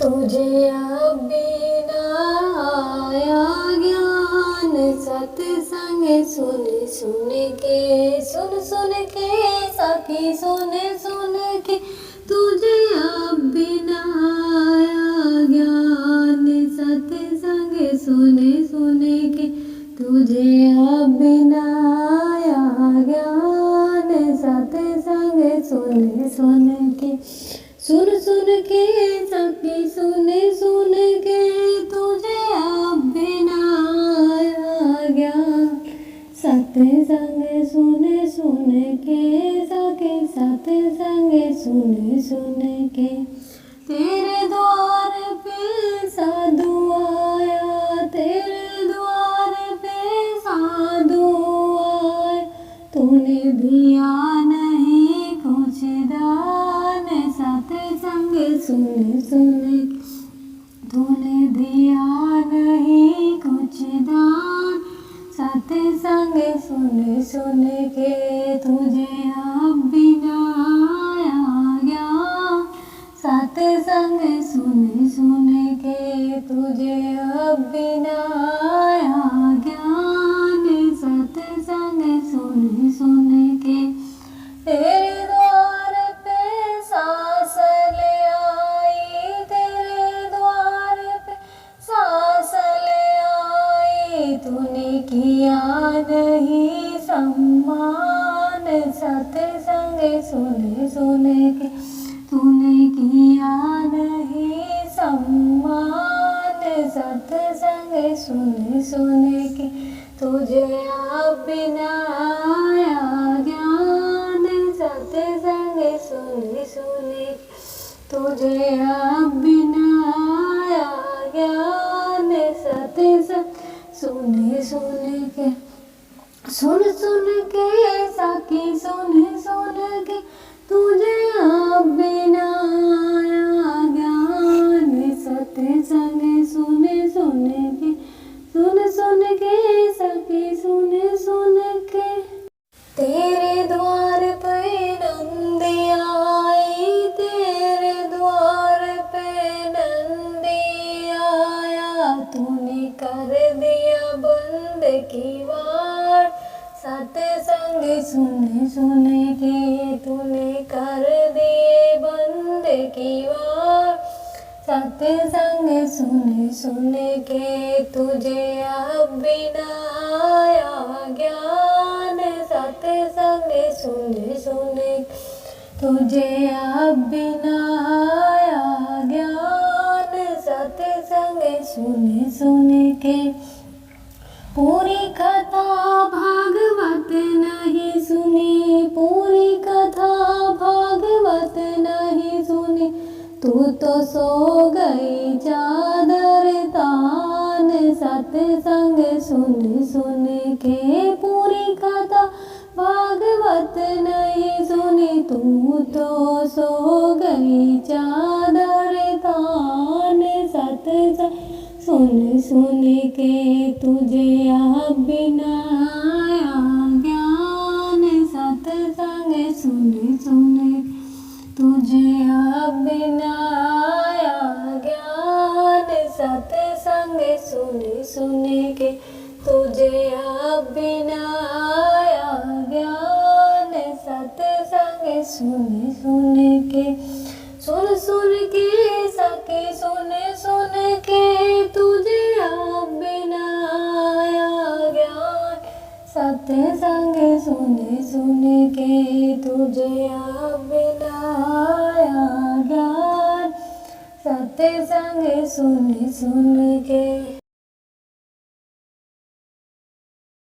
तुझे अब बिना आया ज्ञान, सत्संग सुन सुन के, सुन सुन के सखी सुन सुन के, तुझे अब बिना आया ज्ञान, सत्संग सुन सुन के, तुझे अब बिना आया ज्ञान, सत्संग सुन सुन के, सुन सुन के सखी सुन सुन के, तुझे अब बिना आया ज्ञान, सत्संग सुन सुन के सखी, सत्संग सुन सुन के, तेरे द्वार पे साधु आया, तेरे द्वार पे साधु आया, तूने दिया नहीं कुछ दान, सत्संग सुन सुन के, तूने दिया नहीं कुछ दान, सत्संग सुन सुन के, तुझे अब बिना आया ज्ञान, सत्संग सुन सुन के, तुझे अब बिना आया ज्ञान, सत्संग सुन सुन के, तेरे द्वार पे सांस ले आई, तेरे द्वार पे सांस ले आई, तूने किया नहीं सम्मान, सत्संग सुन सुन के, तूने किया नहीं सम्मान, सत्संग सुन सुन के, तुझे अब बिना आया ज्ञान, सत्संग सुन सुन के, तुझे अब बिना आया ज्ञान, सत्संग सुन सुन के, सुन सुन के सखी सुन सुन के, तुझे अब बिना आया ज्ञान, सत्संग सुन सुन के, सुन सुन के सखी सुन सुन के, तेरे द्वार पे नंदी आई, तेरे द्वार पे नंदी आया, तूने कर दिया बंद की वार, सत्संग सुन सुन के, तूने कर दिए बंद की वार, सत्संग सुन सुन के, तुझे अब बिना आया ज्ञान, सत्संग सुन सुन के, तुझे अब बिना आया ज्ञान, सत्संग सुन सुन के, पूरी कथा भागवत नहीं सुनी, पूरी कथा भागवत नहीं सुनी, तू तो सो गई चादर तान, सत्संग सुन सुन के, पूरी कथा भागवत नहीं सुनी, तू तो सो गई चादर तान, सत्संग सुन सुन के, तुझे अब बिना आया ज्ञान, सत्संग सुन सुन के, तुझे अब बिना आया ज्ञान, सत्संग सुन सुन के, तुझे अब बिना आया ज्ञान, सत्संग सुन सुन के, सुन सुन के सखी सुन सुन के, तुझे अब बिना आया ज्ञान, सत्संग सुन सुन के, तुझे अब बिना आया ज्ञान, सत्संग सुन सुन के।